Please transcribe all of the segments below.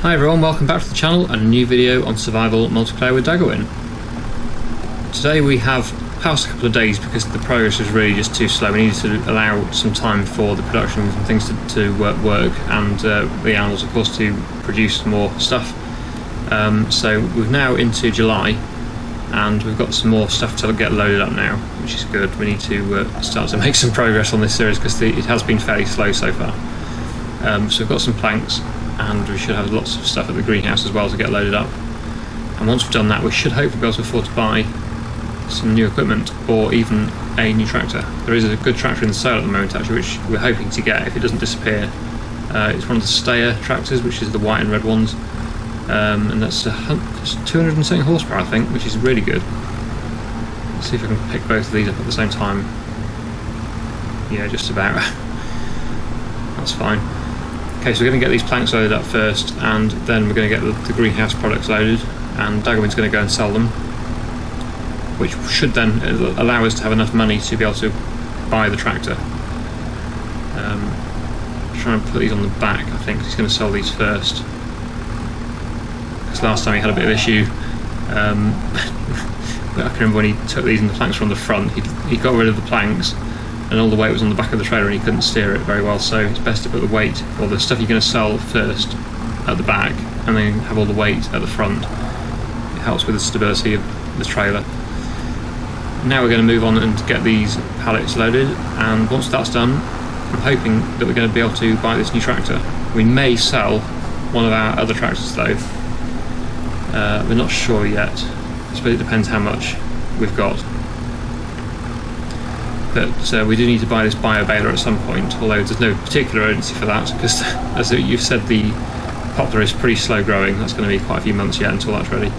Hi everyone, welcome back to the channel and a new video on survival multiplayer with Daggerwin. Today we have passed a couple of days because the progress was really just too slow. We needed to allow some time for the production and things to work and the animals of course to produce more stuff. So we're now into July and we've got some more stuff to get loaded up now, which is good. We need to start to make some progress on this series because it has been fairly slow so far. So we've got some planks and we should have lots of stuff at the greenhouse as well to get loaded up. And once we've done that, we should hopefully be able to afford to buy some new equipment or even a new tractor. There is a good tractor in the sale at the moment actually, which we're hoping to get if it doesn't disappear. It's one of the Stayer tractors, which is the white and red ones, and that's 270 horsepower I think, which is really good. Let's see if I can pick both of these up at the same time. Yeah, just about. That's fine. Okay, so we're going to get these planks loaded up first, and then we're going to get the greenhouse products loaded, and Daggerwin's going to go and sell them, which should then allow us to have enough money to be able to buy the tractor. Try and put these on the back, I think, 'cause he's going to sell these first. Because last time he had a bit of issue. I can remember when he took these and the planks were on the front, he got rid of the planks, and all the weight was on the back of the trailer and he couldn't steer it very well, so it's best to put the weight, or the stuff you're going to sell first, at the back, and then have all the weight at the front. It helps with the stability of the trailer. Now we're going to move on and get these pallets loaded, and once that's done, I'm hoping that we're going to be able to buy this new tractor. We may sell one of our other tractors though. We're not sure yet. I suppose it depends how much we've got. But we do need to buy this bio baler at some point, although there's no particular urgency for that, because as you've said, the poplar is pretty slow growing. That's going to be quite a few months yet until that's ready.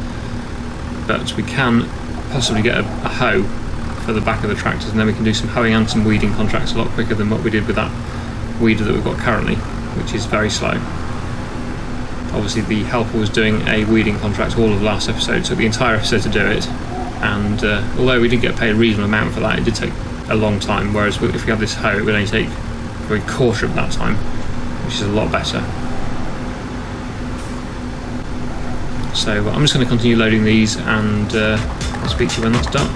But we can possibly get a hoe for the back of the tractors, and then we can do some hoeing and some weeding contracts a lot quicker than what we did with that weeder that we've got currently, which is very slow. Obviously the helper was doing a weeding contract all of last episode, took the entire episode to do it, and although we did get paid a reasonable amount for that, it did take a long time, whereas if we have this hoe it would only take probably a quarter of that time, which is a lot better. So I'm just going to continue loading these, and I'll speak to you when that's done.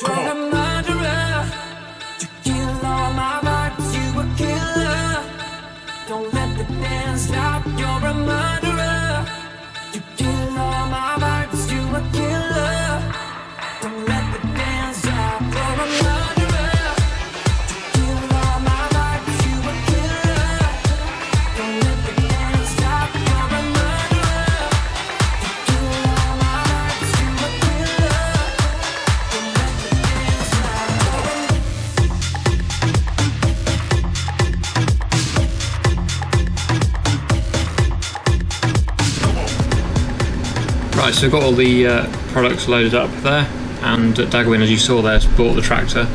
You're a murderer, you kill all my vibes, you a killer. Don't let the dance stop. You're a murderer, you kill all my vibes, you a killer. Don't let the dance stop. You're a murderer, you kill all my vibes, you a killer. Don't let the dance stop. You're a murderer, you kill all my vibes, you a killer. Don't let the dance stop. Right, so we've got all the products loaded up there, and Daggerwin, as you saw there, has bought the tractor.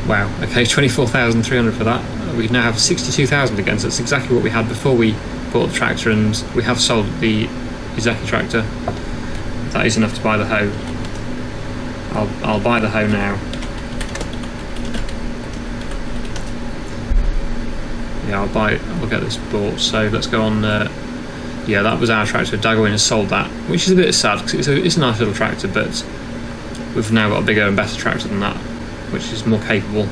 Wow, okay, 24,300 for that. We now have 62,000 again, so that's exactly what we had before we bought the tractor, and we have sold the Izaki tractor. That is enough to buy the hoe. I'll buy the hoe now. Yeah, I'll get this bought, so let's go on. Yeah, that was our tractor. Daggerwin has sold that, which is a bit sad because it's a nice little tractor, but we've now got a bigger and better tractor than that, which is more capable.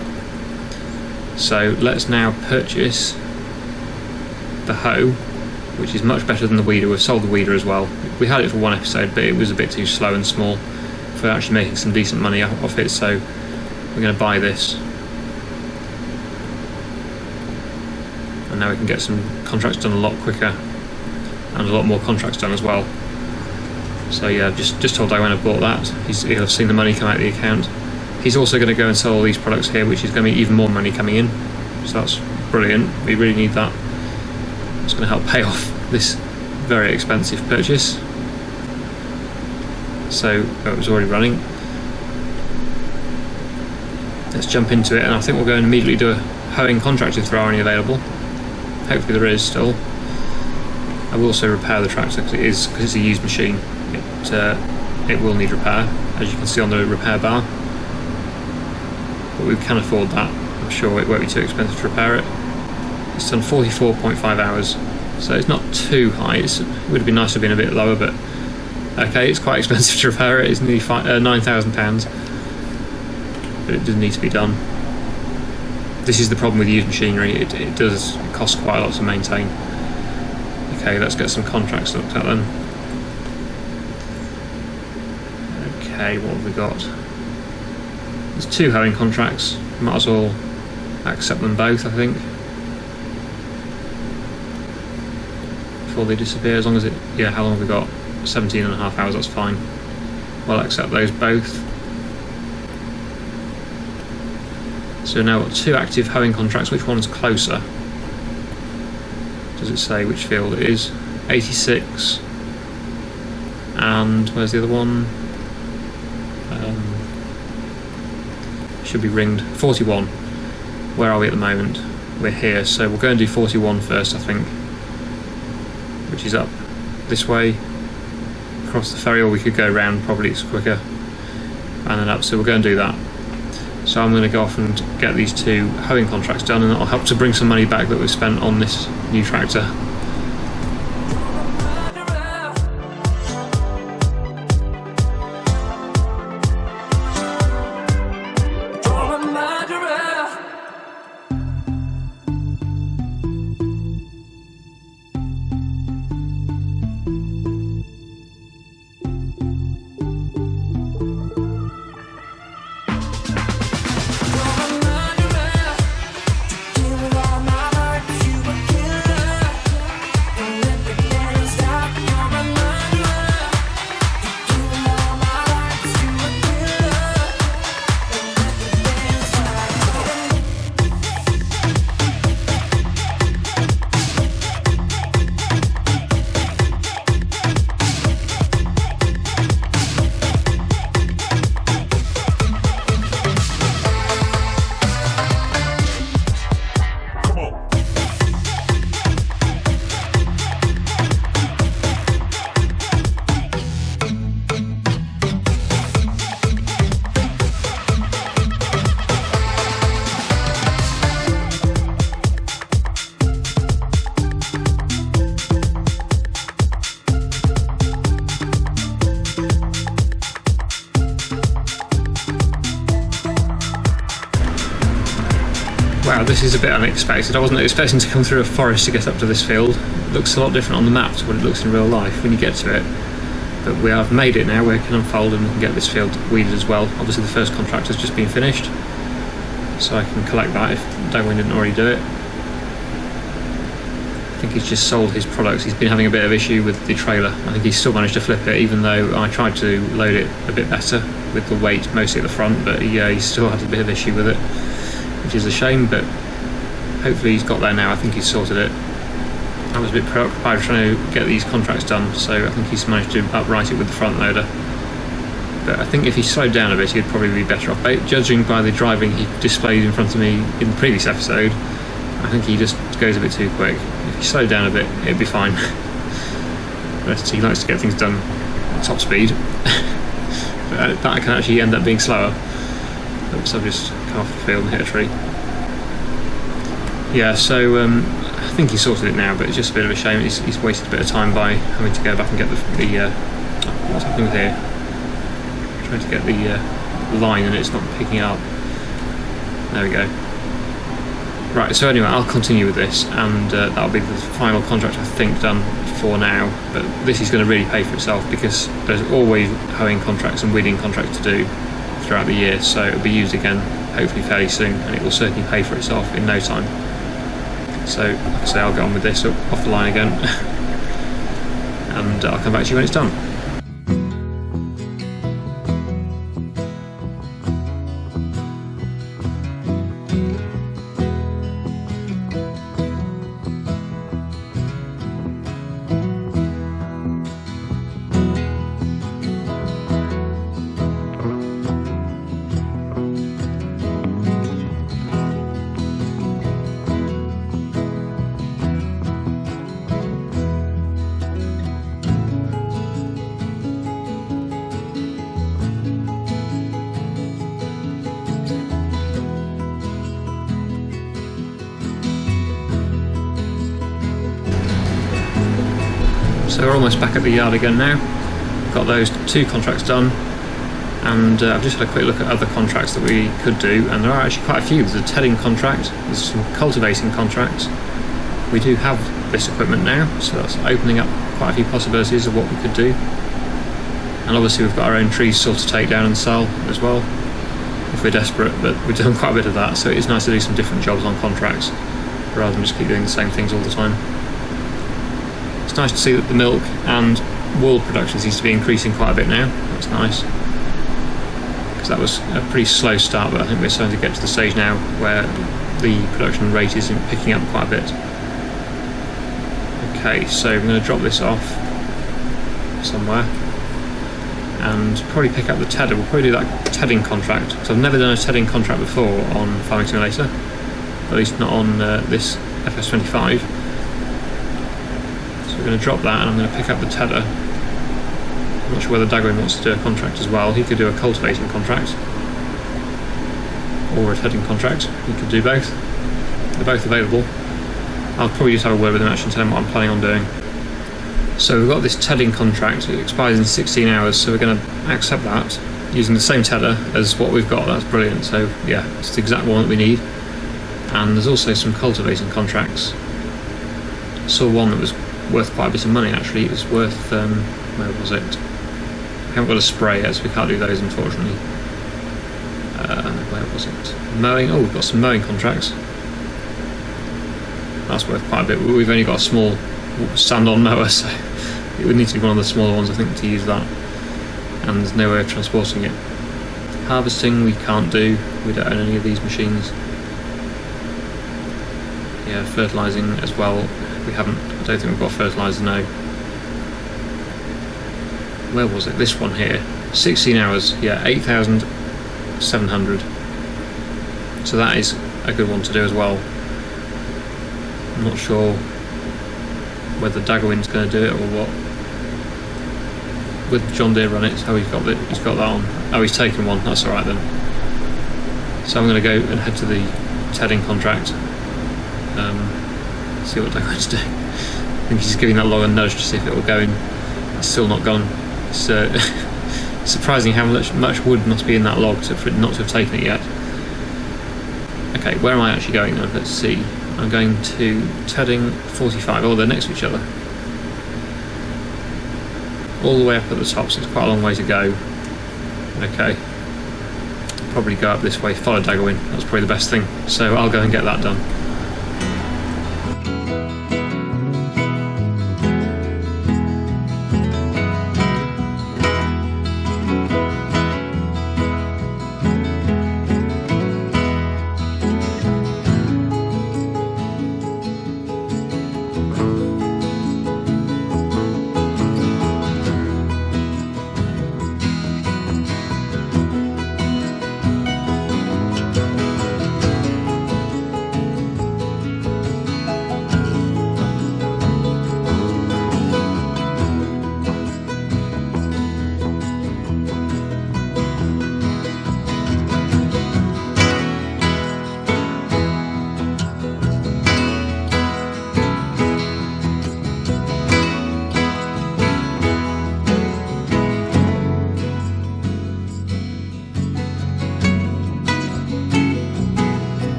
So let's now purchase the hoe, which is much better than the weeder. We've sold the weeder as well. We had it for one episode, but it was a bit too slow and small for actually making some decent money off it, so we're going to buy this. And now we can get some contracts done a lot quicker, and a lot more contracts done as well. So yeah, just told Daggerwin I bought that. He'll have seen the money come out of the account. He's also going to go and sell all these products here, which is going to be even more money coming in. So that's brilliant. We really need that. It's going to help pay off this very expensive purchase. So it was already running. Let's jump into it, and I think we'll go and immediately do a hoeing contract if there are any available. Hopefully there is still. I will also repair the tractor because it's a used machine. It will need repair, as you can see on the repair bar. But we can afford that. I'm sure it won't be too expensive to repair it. It's done 44.5 hours, so it's not too high. It would have been nice to have been a bit lower, but okay, it's quite expensive to repair it. It's nearly £9,000, but it does need to be done. This is the problem with used machinery. It does cost quite a lot to maintain. Okay, let's get some contracts looked at then. Okay, what have we got? There's 2 hoeing contracts. Might as well accept them both, I think, before they disappear. As long as yeah, how long have we got? 17.5 hours, that's fine. We'll accept those both. So now we've got 2 active hoeing contracts. Which one's closer? Does it say which field it is? 86. And where's the other one? Should be ringed. 41. Where are we at the moment? We're here, so we'll go and do 41 first, I think, which is up this way across the ferry, or we could go round, probably it's quicker, and then up. So we'll go and do that. So I'm going to go off and get these 2 hoeing contracts done, and that'll help to bring some money back that we've spent on this new tractor. Wow, this is a bit unexpected. I wasn't expecting to come through a forest to get up to this field. It looks a lot different on the map to what it looks in real life when you get to it. But we have made it now. We can unfold and we can get this field weeded as well. Obviously the first contract has just been finished, so I can collect that if Daggerwin didn't already do it. I think he's just sold his products. He's been having a bit of issue with the trailer. I think he's still managed to flip it, even though I tried to load it a bit better with the weight mostly at the front, but he still had a bit of issue with it, which is a shame, but hopefully he's got there now. I think he's sorted it. I was a bit preoccupied trying to get these contracts done, so I think he's managed to upright it with the front loader. But I think if he slowed down a bit, he'd probably be better off. Judging by the driving he displayed in front of me in the previous episode, I think he just goes a bit too quick. If he slowed down a bit, it'd be fine. But he likes to get things done at top speed. But that can actually end up being slower. Oops, I've just come off the field and hit a tree. Yeah, so I think he sorted it now, but it's just a bit of a shame. He's wasted a bit of time by having to go back and get the what's happening here? Trying to get the line and it's not picking up. There we go. Right, so anyway, I'll continue with this, and that'll be the final contract I think done for now. But this is going to really pay for itself because there's always hoeing contracts and weeding contracts to do throughout the year, so it'll be used again hopefully fairly soon, and it will certainly pay for itself in no time. So, like I say, I'll get on with this off the line again, and I'll come back to you when it's done. So we're almost back at the yard again now. Got those 2 contracts done, and I've just had a quick look at other contracts that we could do, and there are actually quite a few. There's a tedding contract, there's some cultivating contracts. We do have this equipment now, so that's opening up quite a few possibilities of what we could do. And obviously we've got our own trees still to take down and sell as well, if we're desperate, but we've done quite a bit of that, so it's nice to do some different jobs on contracts, rather than just keep doing the same things all the time. It's nice to see that the milk and wool production seems to be increasing quite a bit now. That's nice, because that was a pretty slow start, but I think we're starting to get to the stage now where the production rate is picking up quite a bit. Okay, so I'm going to drop this off somewhere and probably pick up the tedder. We'll probably do that tedding contract, because I've never done a tedding contract before on Farming Simulator, at least not on this FS25. So we're going to drop that, and I'm going to pick up the tedder. I'm not sure whether Daggerwin wants to do a contract as well. He could do a cultivating contract or a tedding contract. He could do both. They're both available. I'll probably just have a word with him actually and tell him what I'm planning on doing. So we've got this tedding contract. It expires in 16 hours, so we're going to accept that using the same tedder as what we've got. That's brilliant. So yeah, it's the exact one that we need. And there's also some cultivating contracts. I saw one that was worth quite a bit of money actually. It was worth, where was it? We haven't got a spray yet, so we can't do those unfortunately. Where was it? Mowing. Oh, we've got some mowing contracts. That's worth quite a bit. We've only got a small stand-on mower, so it would need to be one of the smaller ones I think to use that, and there's no way of transporting it. Harvesting we can't do, we don't own any of these machines. Yeah, fertilising as well, we haven't, I don't think we've got fertiliser, no. Where was it? This one here. 16 hours, yeah, 8,700. So that is a good one to do as well. I'm not sure whether Daggerwin's going to do it or what. With John Deere run it, oh he's got that on. Oh, he's taken one, that's alright then. So I'm going to go and head to the tedding contract, see what Daggerwin's doing. I think he's giving that log a nudge to see if it will go in. It's still not gone. It's surprising how much wood must be in that log for it not to have taken it yet. Okay, where am I actually going now? Let's see. I'm going to tedding 45. Oh, they're next to each other. All the way up at the top, so it's quite a long way to go. Okay. Probably go up this way, follow Daggerwin. That's probably the best thing. So I'll go and get that done.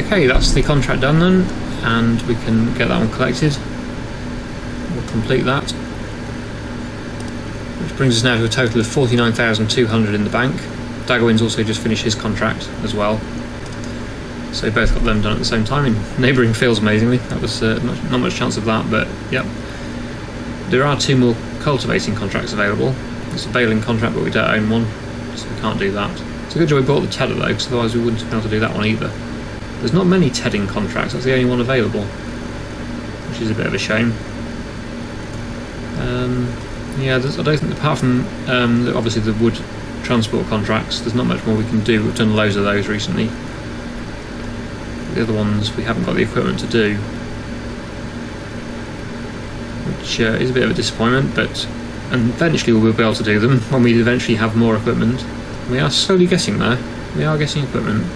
Okay, that's the contract done then, and we can get that one collected. We'll complete that. Which brings us now to a total of 49,200 in the bank. Daggerwin's also just finished his contract as well. So both got them done at the same time in neighbouring fields, amazingly. That was not much chance of that, but yep. There are 2 more cultivating contracts available. It's a baling contract, but we don't own one, so we can't do that. It's a good job we bought the tedder though, because otherwise we wouldn't be able to do that one either. There's not many tedding contracts, that's the only one available, which is a bit of a shame. Yeah, I don't think, apart from obviously the wood transport contracts, there's not much more we can do. We've done loads of those recently. The other ones we haven't got the equipment to do, which is a bit of a disappointment, and eventually we'll be able to do them when we eventually have more equipment. We are slowly getting there. We are getting equipment.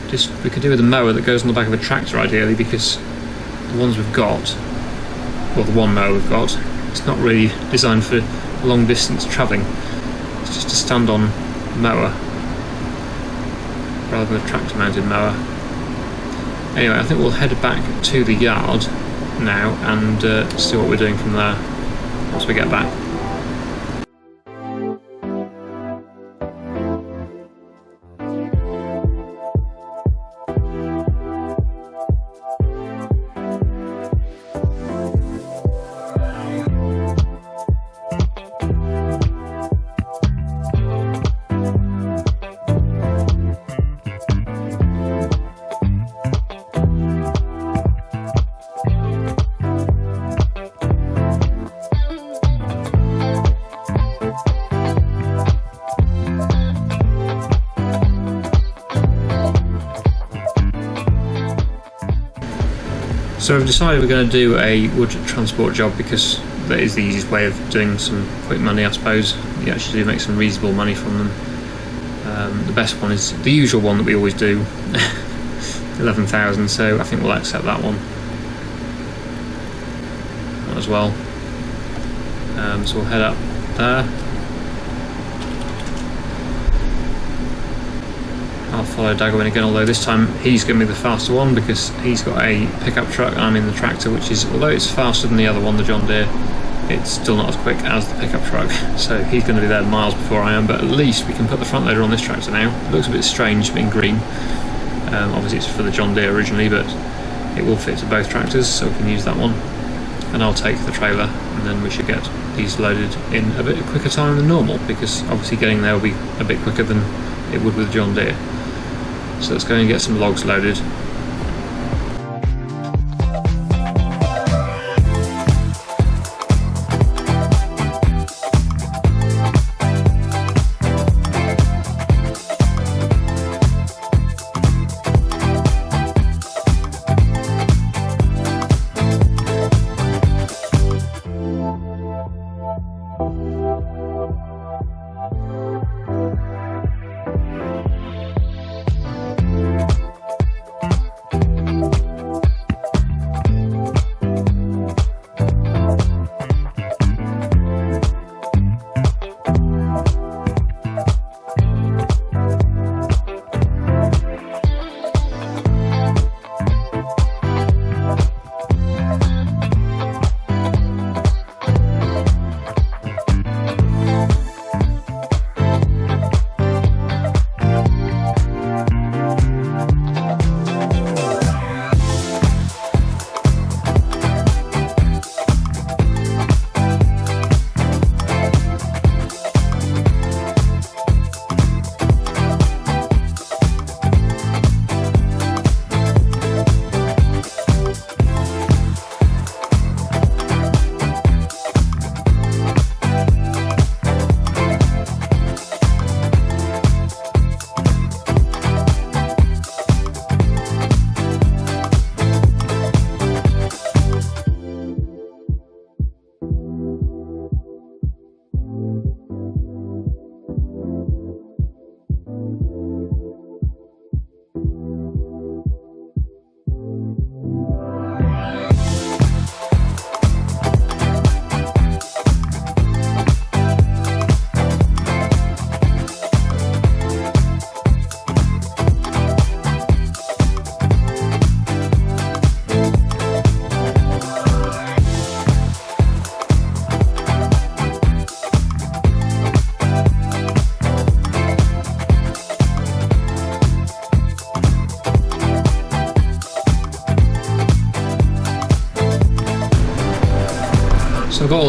Just we could do with a mower that goes on the back of a tractor ideally, because the ones we've got, well, the one mower we've got, it's not really designed for long distance travelling. It's just a stand-on mower rather than a tractor mounted mower. Anyway, I think we'll head back to the yard now and see what we're doing from there once we get back. So we've decided we're going to do a wood transport job because that is the easiest way of doing some quick money, I suppose. You actually do make some reasonable money from them. The best one is the usual one that we always do, 11,000, so I think we'll accept that one as well. So we'll head up there. I'll follow Daggerwin again, although this time he's going to be the faster one because he's got a pickup truck and I'm in the tractor, which is, although it's faster than the other one, the John Deere, it's still not as quick as the pickup truck. So he's going to be there miles before I am, but at least we can put the front loader on this tractor now. It looks a bit strange being green. Obviously it's for the John Deere originally, but it will fit to both tractors, so we can use that one. And I'll take the trailer, and then we should get these loaded in a bit quicker time than normal, because obviously getting there will be a bit quicker than it would with John Deere. So let's go and get some logs loaded.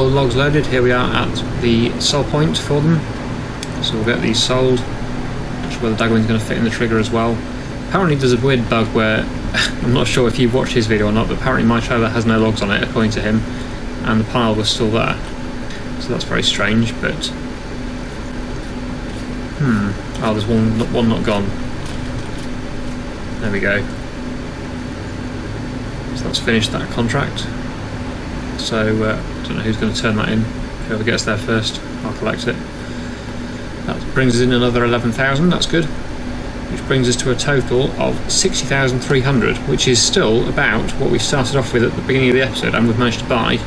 all the logs loaded. Here we are at the sell point for them. So we'll get these sold. Not sure whether Daggerwin's going to fit in the trigger as well. Apparently there's a weird bug where, I'm not sure if you've watched his video or not, but apparently my trailer has no logs on it according to him, and the pile was still there. So that's very strange, but... Oh, there's one not gone. There we go. So that's finished that contract. So I don't know who's going to turn that in. Whoever gets there first, I'll collect it. That brings us in another 11,000, that's good. Which brings us to a total of 60,300, which is still about what we started off with at the beginning of the episode, and we've managed to buy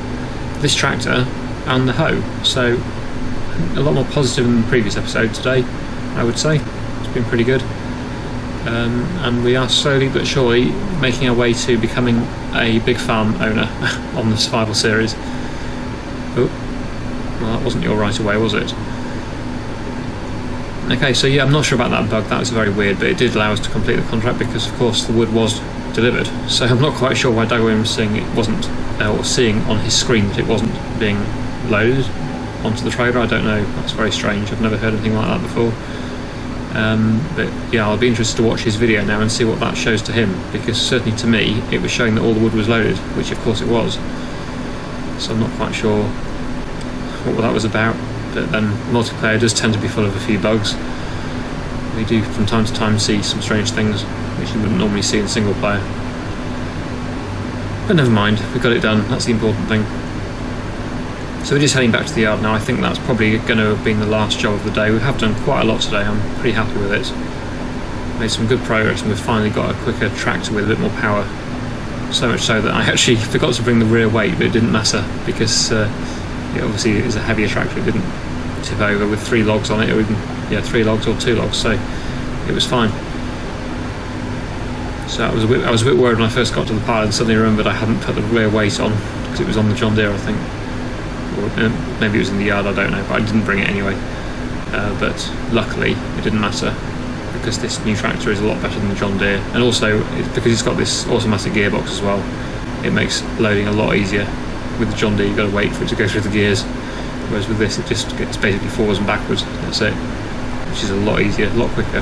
this tractor and the hoe. So a lot more positive than the previous episode today, I would say. It's been pretty good. And we are slowly but surely making our way to becoming a big farm owner on the survival series. Oh, well, that wasn't your right away, was it? Okay, so yeah, I'm not sure about that bug. That was very weird, but it did allow us to complete the contract because, of course, the wood was delivered. So I'm not quite sure why Daggerwin was saying it wasn't, or seeing on his screen that it wasn't being loaded onto the trailer. I don't know. That's very strange. I've never heard anything like that before. But yeah, I'll be interested to watch his video now and see what that shows to him, because certainly to me it was showing that all the wood was loaded, which of course it was. So I'm not quite sure what that was about. But then multiplayer does tend to be full of a few bugs. We do from time to time see some strange things which you wouldn't normally see in single player. But never mind, we got it done, that's the important thing. So we're just heading back to the yard now. I think that's probably going to have been the last job of the day. We have done quite a lot today, I'm pretty happy with it. Made some good progress, and we've finally got a quicker tractor with a bit more power. So much so that I actually forgot to bring the rear weight, but it didn't matter because it obviously is a heavier tractor. It didn't tip over with 3 logs on it, or even 3 logs or 2 logs, so it was fine. So I was a bit worried when I first got to the pile and suddenly remembered I hadn't put the rear weight on because it was on the John Deere, I think, or maybe it was in the yard, I don't know, but I didn't bring it anyway. But luckily it didn't matter because this new tractor is a lot better than the John Deere, and also because it's got this automatic gearbox as well, it makes loading a lot easier. With the John Deere you've got to wait for it to go through the gears, whereas with this it just gets basically forwards and backwards, that's it, which is a lot easier, a lot quicker.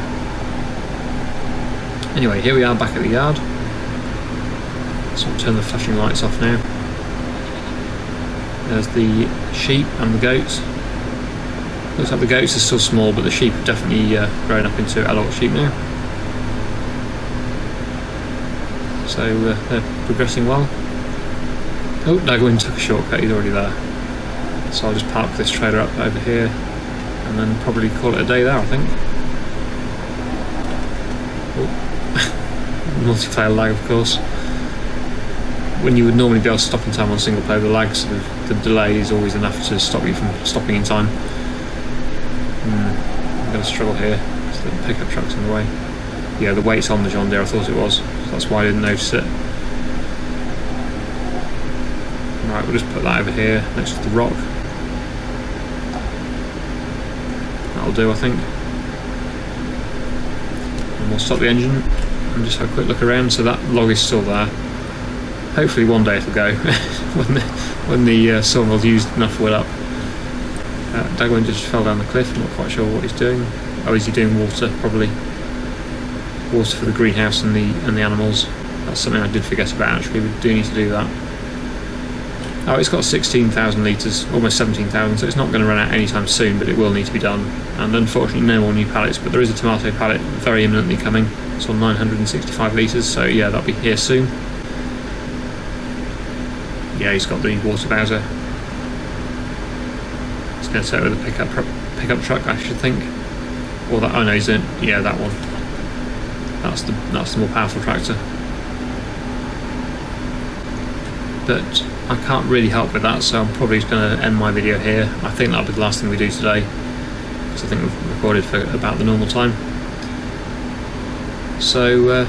Anyway, here we are back at the yard, so I'll turn the flashing lights off now. There's the sheep and the goats. Looks like the goats are still small, but the sheep have definitely grown up into adult sheep now. So they're progressing well. Oh, Daggerwin took a shortcut, he's already there. So I'll just park this trailer up over here and then probably call it a day there, I think. Oh. Multiplayer lag, of course. When you would normally be able to stop in time on single player, the lag, the delay is always enough to stop you from stopping in time. I'm going to struggle here, so the pickup truck's in the way. Yeah, the weight's on the John Deere, I thought it was, so that's why I didn't notice it. Right, we'll just put that over here next to the rock. That'll do, I think. And we'll stop the engine and just have a quick look around. So that log is still there. Hopefully one day it'll go when the sawmill's used enough wood up. Daggerwin just fell down the cliff. I'm not quite sure what he's doing. Oh, is he doing water? Probably water for the greenhouse and the animals. That's something I did forget about. Actually, we do need to do that. Oh, it's got 16,000 litres, almost 17,000, so it's not going to run out anytime soon, but it will need to be done. And unfortunately no more new pallets, but there is a tomato pallet very imminently coming. It's on 965 litres, so yeah, that'll be here soon. Yeah, he's got the water bowser. It's going to take with a pickup truck, I should think. Or that, oh no, he's in, yeah, that one. That's the more powerful tractor. But I can't really help with that, so I'm probably just going to end my video here. I think that'll be the last thing we do today, because I think we've recorded for about the normal time. So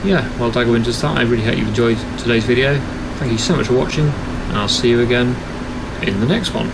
yeah, while Daggerwin does that, I really hope you've enjoyed today's video. Thank you so much for watching, and I'll see you again in the next one.